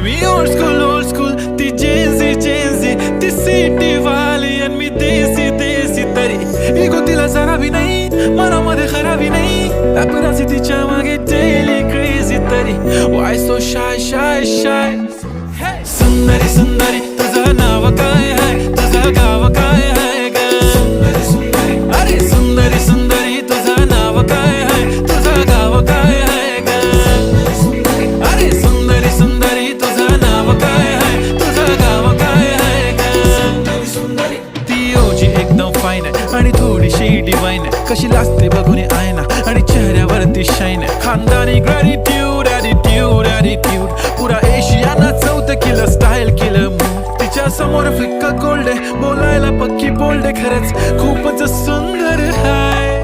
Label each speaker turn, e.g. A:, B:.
A: मी old school ती Gen Z ती city वाली आणि मी देसी तरी इगो तिला जरा भी नाही मनामध्ये खराबी नाही पॅपराझी तिच्या मागे डेली क्रेझी तरी why so shy सुंदरी तुझं नाव काय आहे तुझं गाव काय आहे ग अरे सुंदरी तुझं नाव काय आहे तुझं गाव काय आहे ग अरे सुंदरी तुझं नाव काय आहे तुझं गाव काय आहे ग ती ओजी एकदम फाईन आहे आणि थोडीशी डिवाइन आहे कशी लाजते बघून आयना आणि चेहऱ्यावरती शाईन आहे खानदानी ग्रॅटिट्यूड ॲटिट्यूड पुरा एशियाना चौथं किलं स्टाईल केलं मूड तिच्या समोर फिक्क गोल्ड आहे बोलायला पक्की बोल्ड आहे खरंच खूपच सुंदर आहे